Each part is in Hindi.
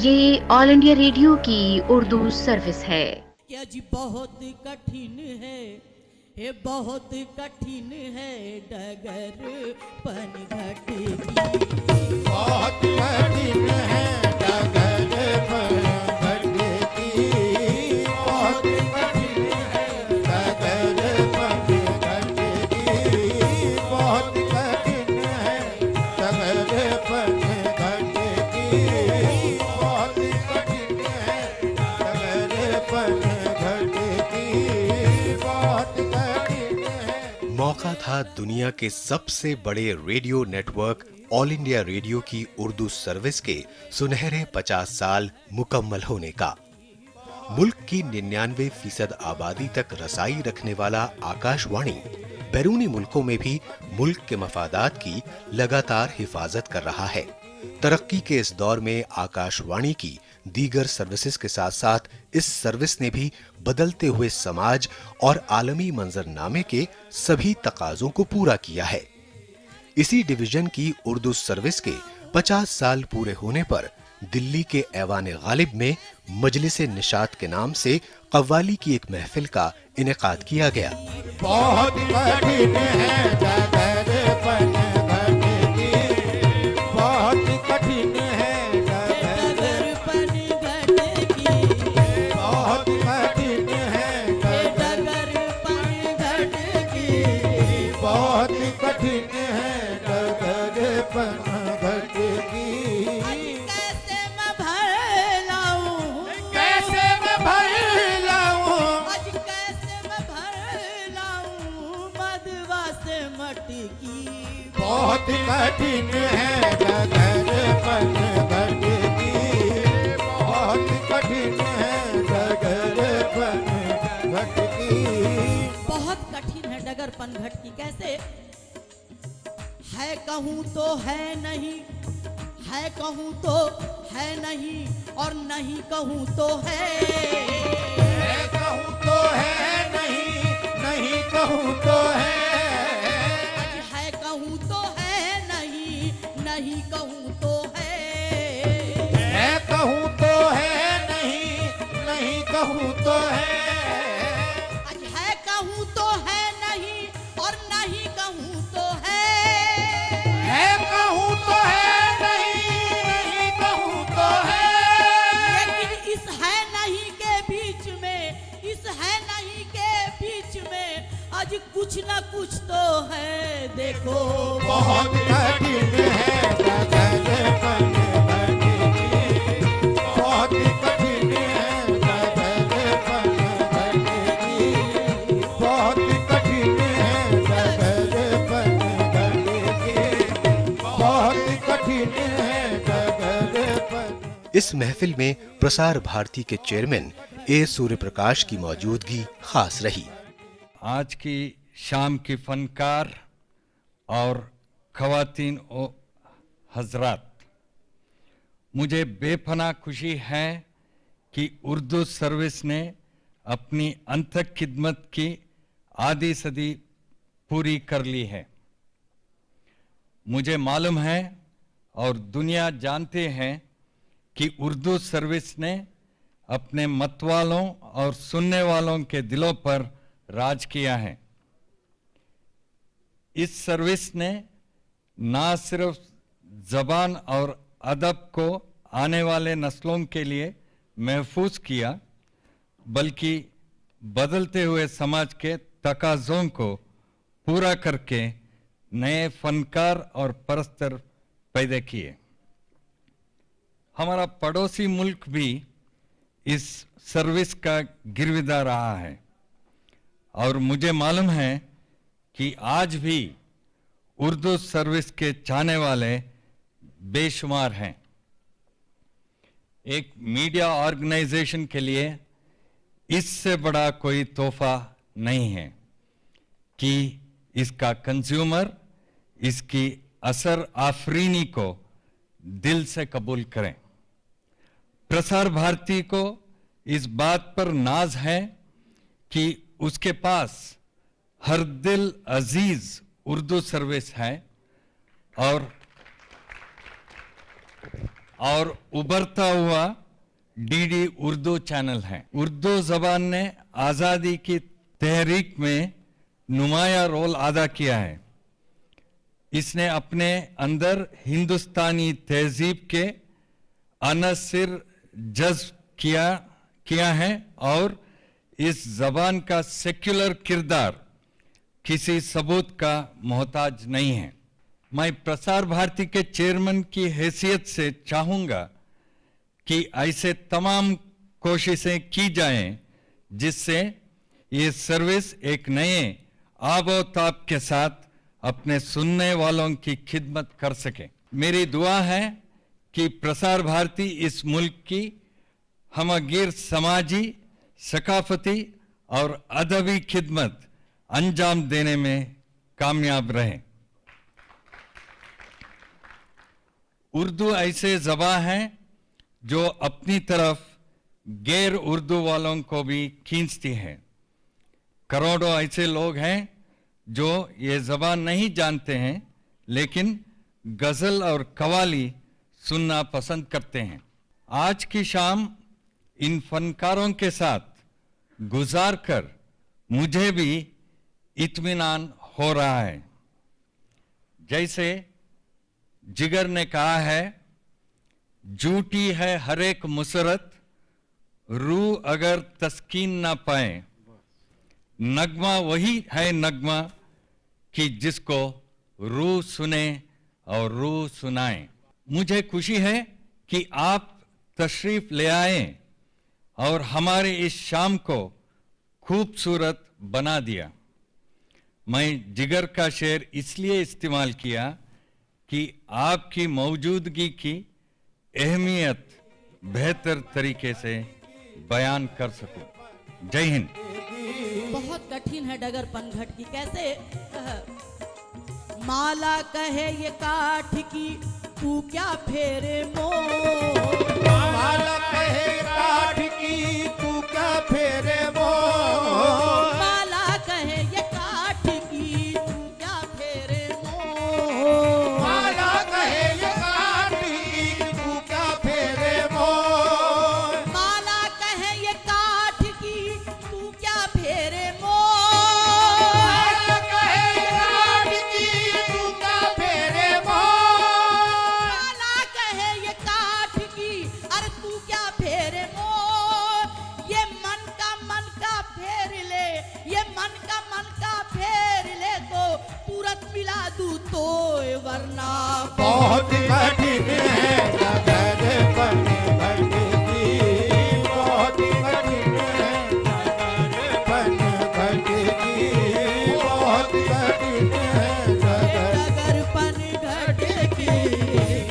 ये ऑल इंडिया रेडियो की उर्दू सर्विस है। क्या जी बहुत कठिन है, ये बहुत कठिन है डगर पनघट की। बहुत कठिन है डगर पनघट की। बहुत कठिन है डगर पनघट की। बहुत कठिन है डगर पनघट की। बहुत कठिन है डगर पनघट की। बहुत कठिन है। मौका था दुनिया के सबसे बड़े radio network all India radio की उर्दू सर्विस के सुनहरे 50 साल मुकम्मल होने का। मुल्क की 99% आबादी तक रसाई रखने वाला आकाशवाणी बैरूनी मुल्कों में भी मुल्क के मफादात की लगातार हिफाजत कर रहा है। तरक्की के इस दौर में आकाशवाणी की दीगर सर्विसेज के साथ साथ इस सर्विस ने भी बदलते हुए समाज और आलमी मंजरनामे के सभी तकाजों को पूरा किया है। इसी डिवीजन की उर्दू सर्विस के 50 साल पूरे होने पर दिल्ली के ऐवान गालिब में मजलिस-ए निशात के नाम से कव्वाली की एक महफिल का इनेकाद किया गया। बहुत कठिन है डगर पनघट की। बहुत कठिन है डगर पनघट की। बहुत कठिन है डगर पनघट की। बहुत कठिन है डगर पनघट की। कैसे मैं भर लाऊं, कैसे मैं भर लाऊं आज कैसे मैं भर लाऊं मधवा से मटकी। बहुत कठिन है डगर पनघट की। बहुत कठिन है डगर पनघट की। बहुत कठिन है डगर पनघट की। कैसे है कहूँ तो है नहीं, है कहूँ तो है नहीं, और नहीं कहूँ तो है। है कहूँ तो है नहीं, नहीं कहूँ तो है। है कहूँ तो है नहीं, नहीं कहूँ तो है। है कहूँ तो है नहीं, नहीं कहूँ तो है। आज है कहूँ तो है नहीं, और नहीं कहूँ तो है। है कहूँ तो है नहीं, नहीं कहूँ तो है। लेकिन इस है नहीं के बीच में, इस है नहीं के बीच में आज कुछ ना कुछ तो है। देखो बहुत कठिन है डगर पनघट की। बहुत कठिन है डगर पनघट की। बहुत कठिन है डगर पनघट की। बहुत कठिन है डगर पनघट। इस महफिल में प्रसार भारती के चेयरमैन ए सूर्य प्रकाश की मौजूदगी खास रही। आज की शाम की फनकार और खवातीन ओ हजरात, मुझे बेपनाह खुशी है कि उर्दू सर्विस ने अपनी अंतक खिदमत की आधी सदी पूरी कर ली है। मुझे मालूम है और दुनिया जानते हैं कि उर्दू सर्विस ने अपने मतवालों और सुनने वालों के दिलों पर राज किया है। इस सर्विस ने ना सिर्फ जबान और अदब को आने वाले नस्लों के लिए महफूज किया, बल्कि बदलते हुए समाज के तकाज़ों को पूरा करके नए फनकार और परस्तर पैदा किए। हमारा पड़ोसी मुल्क भी इस सर्विस का गिरविदा रहा है और मुझे मालूम है कि आज भी उर्दू सर्विस के चाहने वाले बेशुमार हैं। एक मीडिया ऑर्गेनाइजेशन के लिए इससे बड़ा कोई तोहफा नहीं है कि इसका कंज्यूमर इसकी असर आफरीनी को दिल से कबूल करें। प्रसार भारती को इस बात पर नाज है कि उसके पास हर दिल अजीज उर्दू सर्विस है और और उभरता हुआ डीडी उर्दू चैनल है। उर्दू जबान ने आज़ादी की तहरीक में नुमाया रोल अदा किया है। इसने अपने अंदर हिंदुस्तानी तहजीब के अनासिर जज्ब किया है और इस जबान का सेक्युलर किरदार किसी सबूत का मोहताज नहीं है। मैं प्रसार भारती के चेयरमैन की हैसियत से चाहूँगा कि ऐसे तमाम कोशिशें की जाएं जिससे ये सर्विस एक नए आबोताब के साथ अपने सुनने वालों की खिदमत कर सके। मेरी दुआ है कि प्रसार भारती इस मुल्क की हमगीर समाजी, सकाफती और अदबी खिदमत अंजाम देने में कामयाब रहे। उर्दू ऐसे ज़बान है जो अपनी तरफ गैर उर्दू वालों को भी खींचती है। करोड़ों ऐसे लोग हैं जो ये ज़बान नहीं जानते हैं लेकिन गज़ल और कवाली सुनना पसंद करते हैं। आज की शाम इन फनकारों के साथ गुजारकर मुझे भी इत्मीनान हो रहा है। जैसे जिगर ने कहा है, झूठी है हर एक मुसरत, रूह अगर तस्कीन ना पाए, नगमा वही है नगमा कि जिसको रूह सुने और रूह सुनाए। मुझे खुशी है कि आप तशरीफ ले आए और हमारे इस शाम को खूबसूरत बना दिया। मैं जिगर का शेर इसलिए इस्तेमाल किया कि आपकी मौजूदगी की अहमियत बेहतर तरीके से बयान कर सकूं। जय हिंद। बहुत कठिन है डगर पनघट की। कैसे? माला कहे ये काठ की, तू क्या फेरे मोर। माला कहे काठ की, तू क्या फेरे मोर। माला कहे ये काठ की, तू क्या फेरे मोर। माला कहे ये काठ की, तू क्या फेरे मोर। माला कहे ये काठ की, तू क्या फेरे मोर। माला कहे ये काठ की, तू क्या फेरे मोर। माला कहे ये काठ की, अरे तू क्या फेरे मोर। ये मन का फेर ले, ये मन का फेर ले तो तुरंत मिला दूं तो वरना बहुत कठिन है डगर पनघट की, बहुत कठिन है डगर पनघट की, बहुत कठिन है डगर पनघट की,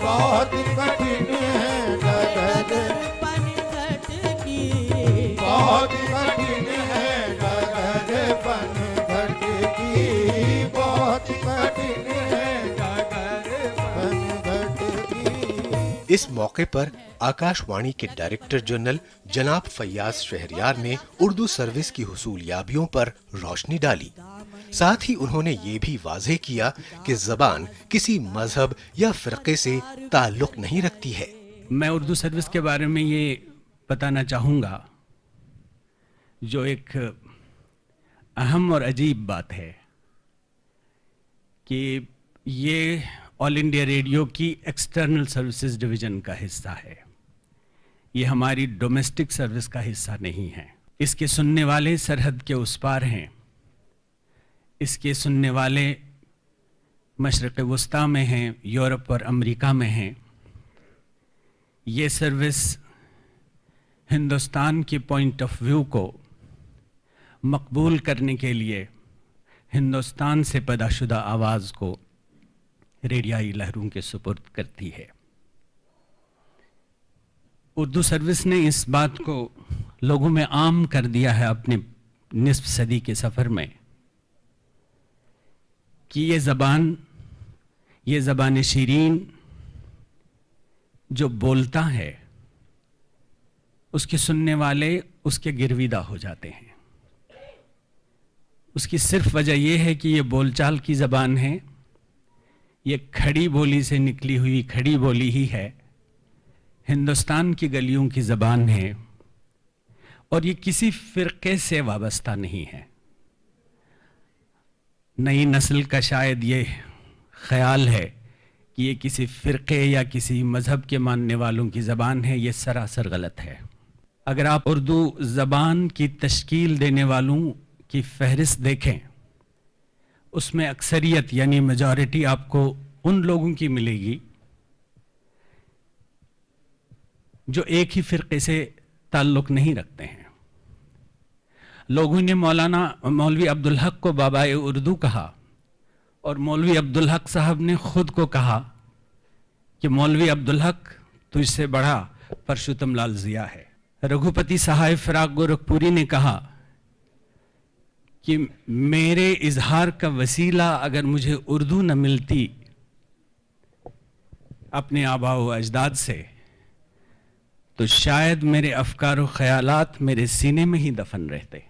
बहुत कठिन है डगर पनघट की। बहुत कठिन है डगर पनघट की, बहुत कठिन है डगर पनघट की। इस मौके पर आकाशवाणी के डायरेक्टर जनरल जनाब फैयाज शहरयार ने उर्दू सर्विस की हुसूलियाबियों पर रोशनी डाली। साथ ही उन्होंने ये भी वाज़ेह किया कि ज़बान किसी मजहब या फ़िरक़े से ताल्लुक़ नहीं रखती है। मैं उर्दू सर्विस के बारे में ये बताना चाहूँगा, जो एक अहम और अजीब बात है कि ये ऑल इंडिया रेडियो की एक्सटर्नल सर्विसेज डिवीज़न का हिस्सा है। ये हमारी डोमेस्टिक सर्विस का हिस्सा नहीं है। इसके सुनने वाले सरहद के उस पार हैं। इसके सुनने वाले मशरक़ वस्ता में हैं, यूरोप और अमेरिका में हैं। ये सर्विस हिंदुस्तान के पॉइंट ऑफ व्यू को मकबूल करने के लिए हिंदुस्तान से पैदाशुदा आवाज़ को रेडियाई लहरों के सुपुर्द करती है। उर्दू सर्विस ने इस बात को लोगों में आम कर दिया है अपने निस्फ सदी के सफ़र में कि ये ज़बान शीरीन जो बोलता है उसके सुनने वाले उसके गिरविदा हो जाते हैं। उसकी सिर्फ वजह यह है कि ये बोलचाल की ज़बान है, ये खड़ी बोली से निकली हुई खड़ी बोली ही है, हिंदुस्तान की गलियों की ज़बान है और ये किसी फ़िरक़े से वाबस्ता नहीं है। नई नस्ल का शायद ये ख्याल है कि ये किसी फ़िरक़े या किसी मज़हब के मानने वालों की ज़बान है, ये सरासर गलत है। अगर आप उर्दू ज़बान की तश्कील देने वालों की फहरिस्त देखें, उसमें अक्सरियत यानी मेजॉरिटी आपको उन लोगों की मिलेगी जो एक ही फ़िरक़े से ताल्लुक़ नहीं रखते हैं। लोगों ने मौलवी अब्दुल हक को बाबाए उर्दू कहा और मौलवी अब्दुल हक साहब ने खुद को कहा कि मौलवी अब्दुल हक तुझसे बड़ा परशुतम लाल जिया है। रघुपति सहाय फिराक गोरखपुरी ने कहा कि मेरे इजहार का वसीला अगर मुझे उर्दू न मिलती अपने आबा व अजदाद से, तो शायद मेरे अफकार व ख्यालात मेरे सीने में ही दफन रहते,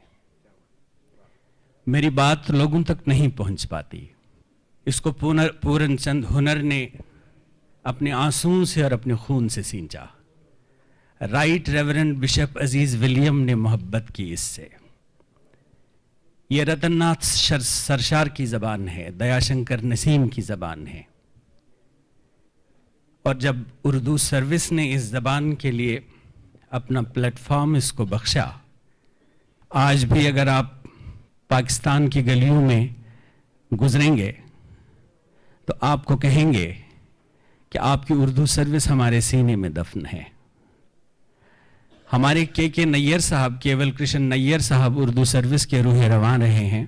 मेरी बात लोगों तक नहीं पहुंच पाती। इसको पूरन चंद हुनर ने अपने आंसुओं से और अपने खून से सींचा। राइट रेवरेंड बिशप अजीज विलियम ने मोहब्बत की इससे। ये रतननाथ सरशार की ज़बान है, दयाशंकर नसीम की ज़बान है। और जब उर्दू सर्विस ने इस ज़बान के लिए अपना प्लेटफॉर्म इसको बख्शा, आज भी अगर आप पाकिस्तान की गलियों में गुजरेंगे तो आपको कहेंगे कि आपकी उर्दू सर्विस हमारे सीने में दफन है। हमारे के नैयर साहब, केवल कृष्ण नैयर साहब उर्दू सर्विस के रूह रवां रहे हैं।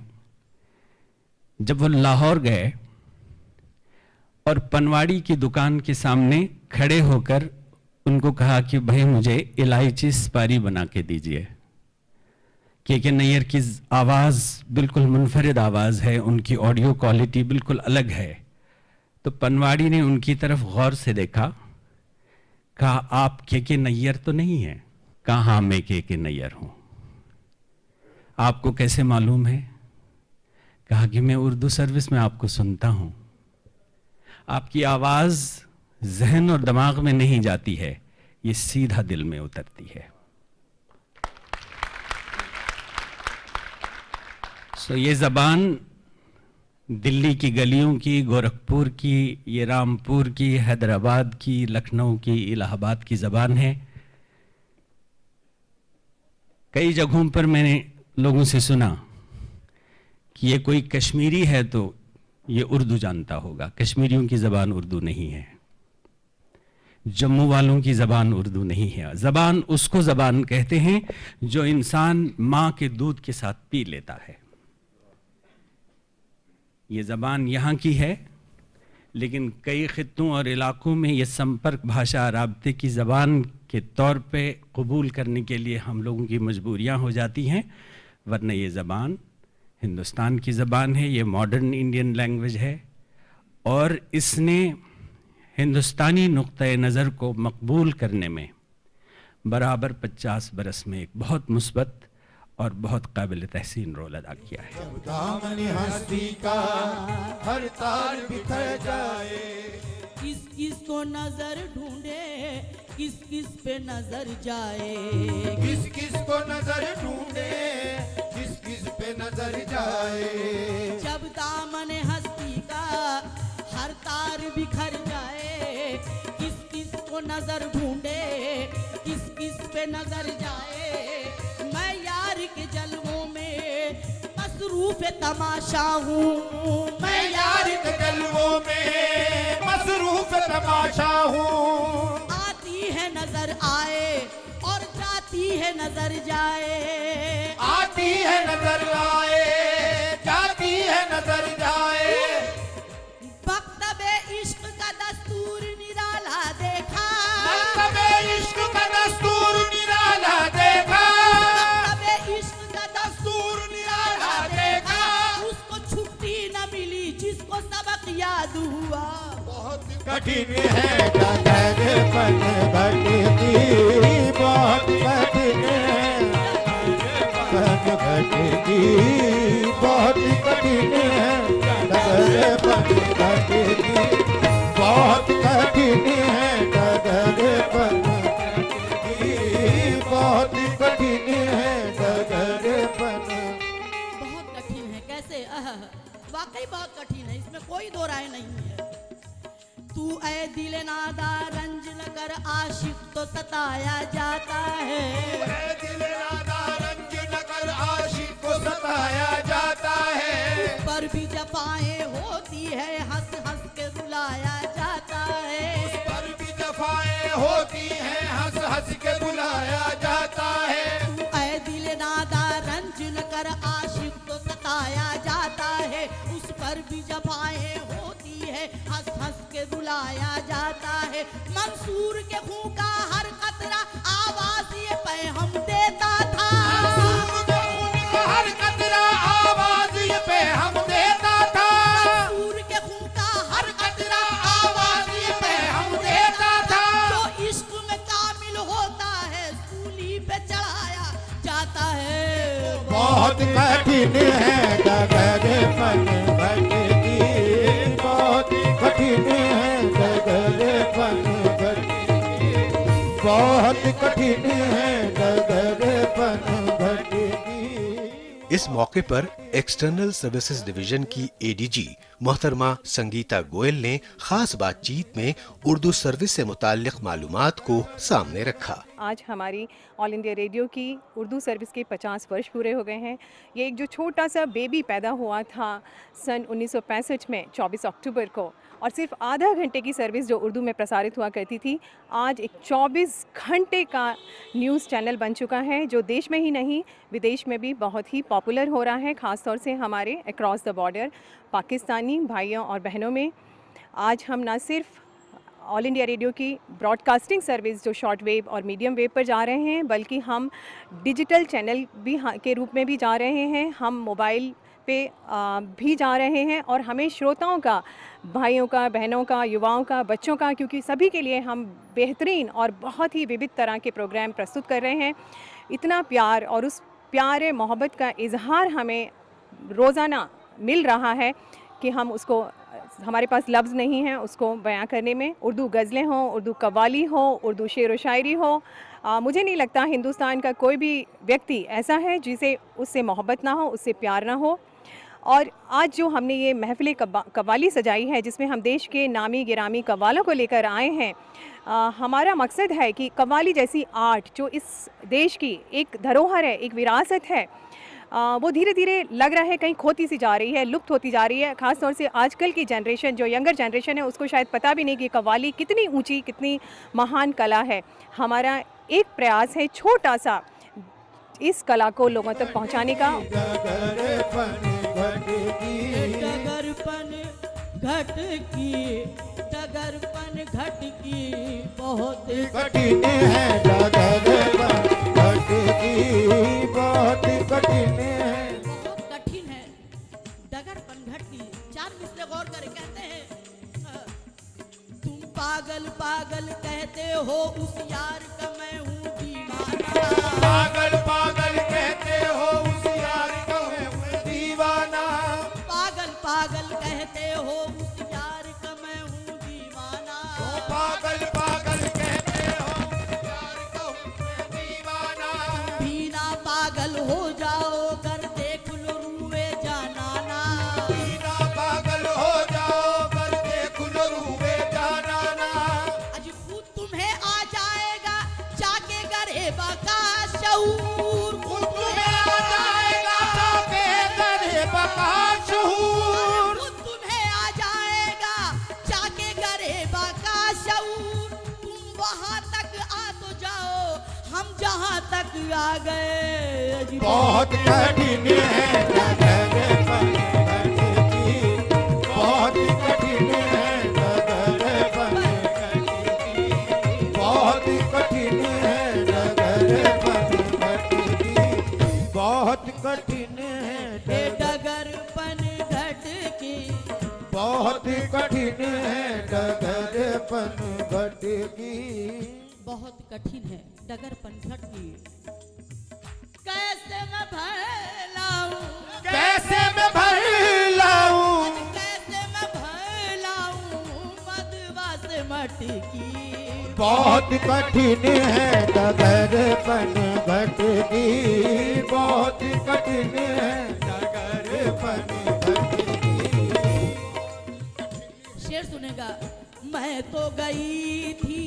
जब वो लाहौर गए और पनवाड़ी की दुकान के सामने खड़े होकर उनको कहा कि भाई मुझे इलायची सुपारी बना के दीजिए। के नैयर की आवाज़ बिल्कुल मुनफरिद आवाज़ है, उनकी ऑडियो क्वालिटी बिल्कुल अलग है। तो पनवाड़ी ने उनकी तरफ गौर से देखा, कहा आप के नैयर तो नहीं हैं? कहा हाँ मैं के नैयर हूँ। आपको कैसे मालूम है? कहा कि मैं उर्दू सर्विस में आपको सुनता हूँ। आपकी आवाज़ जहन और दिमाग में नहीं जाती है, ये सीधा दिल में उतरती है। सो ये ज़बान दिल्ली की गलियों की, गोरखपुर की, ये रामपुर की, हैदराबाद की, लखनऊ की, इलाहाबाद की ज़बान है। कई जगहों पर मैंने लोगों से सुना कि ये कोई कश्मीरी है तो ये उर्दू जानता होगा। कश्मीरियों की ज़बान उर्दू नहीं है, जम्मू वालों की ज़बान उर्दू नहीं है। ज़बान उसको ज़बान कहते हैं जो इंसान माँ के दूध के साथ पी लेता है। ये ज़बान यहाँ की है, लेकिन कई खित्तों और इलाकों में ये संपर्क भाषा राब्ते की ज़बान के तौर पे कबूल करने के लिए हम लोगों की मजबूरियाँ हो जाती हैं, वरना ये ज़बान हिंदुस्तान की ज़बान है, ये मॉडर्न इंडियन लैंग्वेज है और इसने हिंदुस्तानी नुक्ते नज़र को मकबूल करने में बराबर 50 बरस में एक बहुत मुस्बत और बहुत काबिल तहसीन रोल अदा किया है। दामन हस्ती का हर तार बिखर जाए, किस किस को नजर ढूंढे, किस किस पे नजर जाए, किस किस को नजर ढूंढे, किस किस पे नजर जाए। जब दामन हस्ती का हर तार बिखर जाए, किस किस को नजर ढूंढे, किस किस पे नजर जाए। मैं यार के जलवों में मसरूफ तमाशा हूँ, मैं यार के जलवों में मसरूफ तमाशा हूँ। आती है नजर आए और जाती है नजर जाए, आती है नजर आए, जाती है नजर जाए। मकतबे इश्क का दस्तूर निराला देखा, मकतबे इश्क का दस्तूर निराला देखा, मकतबे इश्क का दस्तूर निराला देखा। उसको छुट्टी न मिली जिसको सबक याद हुआ। बहुत कठिन है डगर पन घटती, बहुत कठिन है पन घटती, बहुत कठिन है डगर पन घटती, बहुत कठिन है डगर पन वाकई बहुत कठिन है, इसमें कोई दो राय नहीं है। तू ऐ दिल नादा रंज न कर, आशिक तो सताया जाता है। ऐ दिल नादा रंज न कर, आशिक को सताया जाता है। उस पर भी जफाएं होती है, हंस हंस के रुलाया जाता है। उस पर भी जफाएं होती हैं, हंस हंस के बुलाया जाता है। तू ऐ दिल नादा रंज न कर, आशिक तो सताया जाता है। उस पर भी जफाएं होती है, हंस हंस के रुलाया जाता है। मंसूर के खून का हर कतरा आवाज ये पैहम देता था। हर कतरा आवाज ये पे हम देता था। मंसूर के खून का हर कतरा आवाज ये पे हम देता था। जो इश्क में कामिल होता है, सूली पे चढ़ाया जाता है। बहुत कठिन है डगर पन घट की, बहुत कठिन है डगर पन घट की, बहुत कठिन है डगर पन घट की। इस मौके पर एक्सटर्नल सर्विसेज डिवीजन की एडीजी मोहतरमा संगीता गोयल ने खास बातचीत में उर्दू सर्विस से मुताल्लिक मालूमात को सामने रखा। आज हमारी ऑल इंडिया रेडियो की उर्दू सर्विस के 50 वर्ष पूरे हो गए हैं। ये एक जो छोटा सा बेबी पैदा हुआ था सन 1965 में 24 अक्टूबर को, और सिर्फ आधा घंटे की सर्विस जो उर्दू में प्रसारित हुआ करती थी, आज एक 24 घंटे का न्यूज़ चैनल बन चुका है, जो देश में ही नहीं विदेश में भी बहुत ही पॉपुलर हो रहा है, ख़ास तौर से हमारे अक्रॉस द बॉर्डर पाकिस्तानी भाइयों और बहनों में। आज हम ना सिर्फ ऑल इंडिया रेडियो की ब्रॉडकास्टिंग सर्विस जो शॉर्ट वेव और मीडियम वेव पर जा रहे हैं, बल्कि हम डिजिटल चैनल भी के रूप में भी जा रहे हैं, हम मोबाइल पे भी जा रहे हैं, और हमें श्रोताओं का, भाइयों का, बहनों का, युवाओं का, बच्चों का, क्योंकि सभी के लिए हम बेहतरीन और बहुत ही विविध तरह के प्रोग्राम प्रस्तुत कर रहे हैं। इतना प्यार और उस प्यारे मोहब्बत का इजहार हमें रोज़ाना मिल रहा है कि हम उसको, हमारे पास लफ्ज़ नहीं हैं उसको बयां करने में। उर्दू गज़लें हों, उर्दू कव्वाली हो, उर्दू शेर व शायरी हो, मुझे नहीं लगता हिंदुस्तान का कोई भी व्यक्ति ऐसा है जिसे उससे मोहब्बत ना हो, उससे प्यार ना हो। और आज जो हमने ये महफ़िल कव्वाली सजाई है, जिसमें हम देश के नामी गिरामी कव्वालों को लेकर आए हैं, हमारा मकसद है कि कव्वाली जैसी आर्ट जो इस देश की एक धरोहर है, एक विरासत है, वो धीरे धीरे लग रहा है कहीं खोती सी जा रही है, लुप्त होती जा रही है। ख़ास तौर से आजकल की जनरेशन, जो यंगर जनरेशन है, उसको शायद पता भी नहीं कि कव्वाली कितनी ऊंची, कितनी महान कला है। हमारा एक प्रयास है छोटा सा इस कला को लोगों तक पहुंचाने का। डगरपन घट की, डगरपन घट की, बहुत कठिन है डगरपन घट की, बहुत कठिन है। बहुत कठिन है डगरपन घट की। चार मिसले गौर करें, कहते हैं तुम पागल पागल कहते हो, उस यार का मैं हूँ दीवाना। पागल पागल कहते हो, उस यार का मैं हूँ दीवाना। पागल पागल कहते हो, उस यार का मैं हूँ दीवाना। पागल पागल कहते हो, उस यार का हूँ मैं दीवाना। बिना पागल हो जाओ, कर देख लो रूए जानाना। बिना पागल हो जाओ, कर देख लो रूए जानाना। आज खुद तुम्हें आ जाएगा जाके गरीबा का शऊर। खुद तुम्हें आ जाएगा जाके गरीबा का शऊर। खुद तुम्हें आ जाएगा जाके गरीबा का शऊर। तुम वहां तक आ तो जाओ, हम जहां तक आ गए। बहुत कठिन है डगरपन घट की, बहुत कठिन है डगरपन घट की, बहुत कठिन है डगरपन घट की, बहुत कठिन है डगरपन घट की, बहुत कठिन है डगरपन घट की। बहुत कठिन है डगरपन घट की। कैसे मैं भर लाऊं, कैसे मैं भर लाऊं, कैसे मैं भर लाऊं मधुआ से मटकी। बहुत कठिन है डगरपन घट की, बहुत कठिन है डगरपन घट गा मैं तो गई थी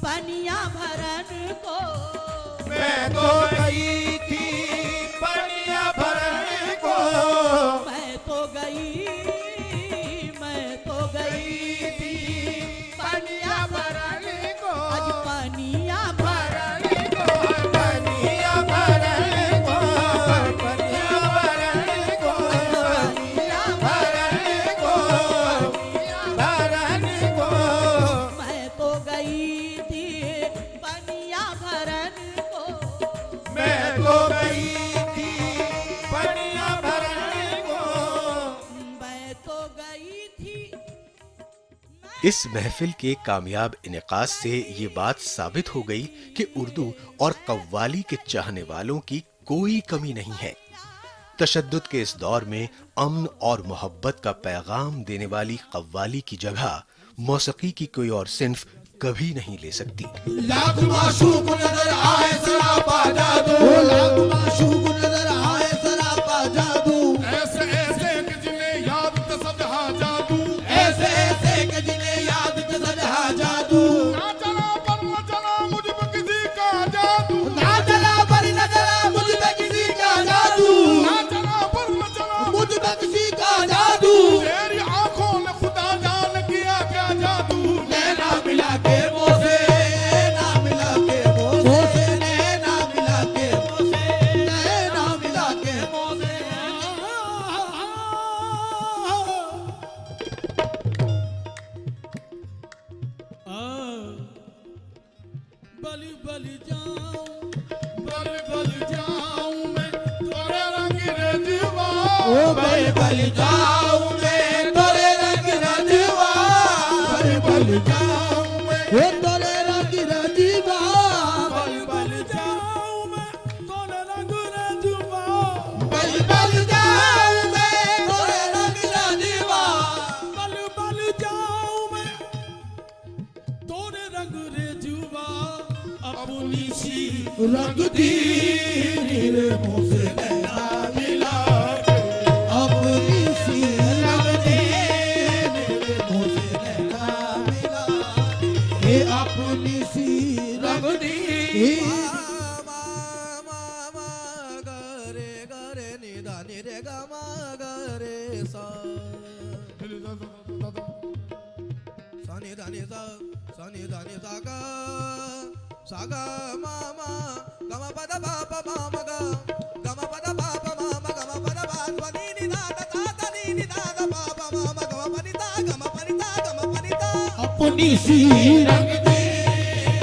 पनिया भरन को, मैं तो गई थी पनिया भरन को, मैं तो गई थी पनिया भरन को, आज पनिया भरन पनिया भरन को, पनिया भरन को, पनिया भरन को, भरन को, मैं तो गई थी पनिया भरन को, मैं तो गई थी पनिया भरन को, मैं तो गई थी। इस महफिल के कामयाब इनेकाद से ये बात साबित हो गई कि उर्दू और कव्वाली के चाहने वालों की कोई कमी नहीं है। तशद्दुद के इस दौर में अमन और मोहब्बत का पैगाम देने वाली कव्वाली की जगह मौसीकी की कोई और सिन्फ कभी नहीं ले सकती। लाख माशूक नजर आए सरापा जादू, लाख माशूक नजर आए सरापा जादू, ऐसे ऐसे कि जिन्हें याद तसदहा जादू, ऐसे ऐसे कि जिन्हें याद तसदहा जादू, ना चला पर न चला मुझ पे किसी का जादू, ना चला पर न चला मुझ पे किसी का जादू, ना चला पर न चला मुझ पे किसी का जादू, तेरी आंखों ने खुदा जान किया क्या जादू, नैना मिला के मोसे, नैना मिला के मोसे, नैना मिला के मोसे, नैना मिला के मोसे, बलि बलि जाऊं बल बल जाऊं मैं तोरे रंग रजवा, ओ बल बल जाऊं मैं तोरे रंग रजवा, बल बल जाऊं मैं तोरे रंग रजवा, बल बल जाऊं मैं तोरे रंग रजवा, बल बल जाऊं मैं तोरे रंग रजवा, बल बल जाऊं मैं तोरे रंग रे जुबा, अपनी सी रंग दी नीरे मुँह से नैना मिला के, अपनी सी रंग दी नीरे मुँह से नैना मिला के, ये अपनी सी रंग दी गरे गरे निदा निरे गमा गरे सा सनि धनि सा गा सागा मामा गम पद पाप माम ग गम पद पाप माम गम पद पानी निदान ता नी निदान पाप माम गम पनिता गम पनिता गम पनिता, अपनी सी रंग दे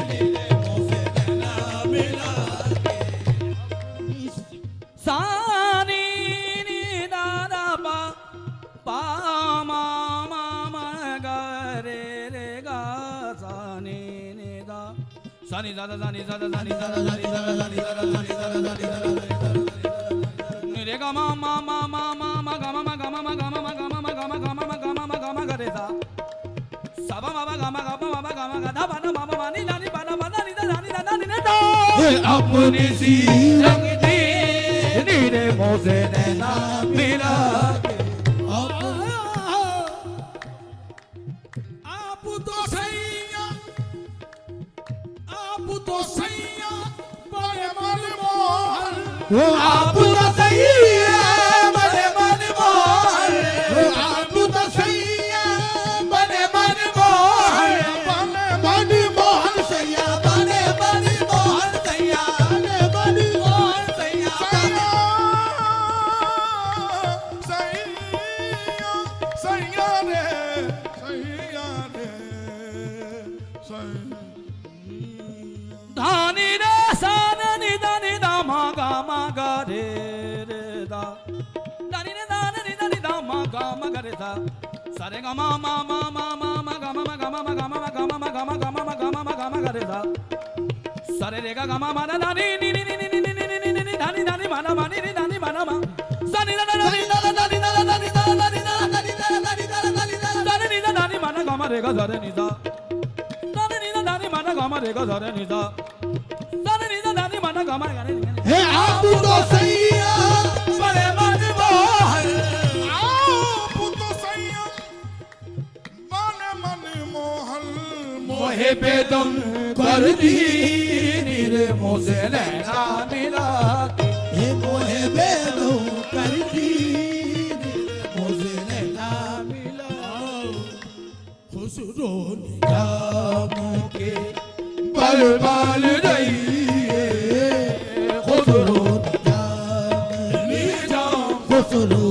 मेरे मुँह से नैना मिला के, सानी नी दादा पा पा मा मा मा गा रे रे गा सानी नी दा सानी दादा सानी दादा सानी दादा सानी दादा सानी दादा सानी दादा सानी दादा नी रे गा मा मा मा मा मा मा गा मा गा मा गा मा गा मा गा मा गा मा गा मा गा मा गा रे दा सबा मा गा मा गा मा गा मा गा धा बा ना मा मा नी नी बा ना नी दा नी दा नी दा अपनी सी रंग दी नीरे मोसे नैना मिला के, आप तो सैया, आप तो सैया बड़े मन मोहन, आप तो सैया बड़े मन मोहन, आप तो सैया बड़े मन मोहन, बड़े मन मोहन सैया, बड़े मन मोहन सैया, बड़े मन मोहन सैया, सैया सैया रे सैया रे सैया धानी रे सान नि दा नि दा मा गा रे रे दा धानी रे दान नि दा नि दा मा गा रे दा सारे गा मा मा मा मा मा मा गा मा गा मा गा मा गा मा गा मा गा मा गा मा गा रे दा सारे रे गा मा मा दा नि नि नि नि नि नि नि नि नि नि धानी धानी मा ना मा नि नि धानी मा ना मा सानी दा दा नि दा दा नि दा दा नि दा दा नि दा दा नि दा दा नि दा दा नि दा दा नि दा धानी मा ना गा मा रे गा सारे नि दा दानी नि दा धानी मा ना गा मा रे गा सारे नि दा दानी नि दा धानी मा ना गा मा गा रे नि हे आप तो सैया बड़े मन मोहन, आप तो सैया मोहे बेदम कर दी नीरे मोसे नैना मिला हे मोहे बेदम कर दी मोसे नैना मिला खुसरो निजाम के पल पल रहिए खुसरो निजाम खुसरो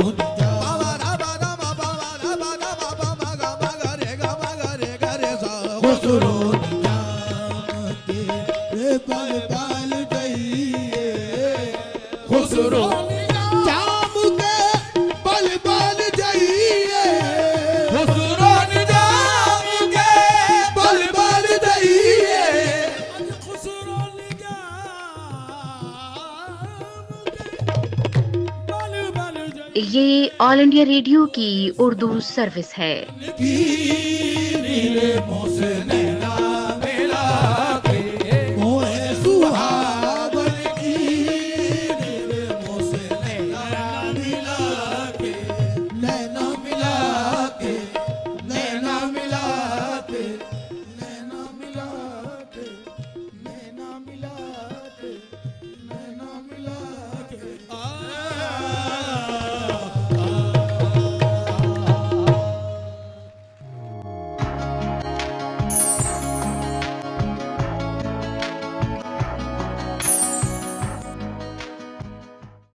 खुसरो जाम के पल पल जाइए खुसरो निजाम के पल पल जाइए खुसरो ये ऑल इंडिया रेडियो की उर्दू सर्विस है। नीरे मोसे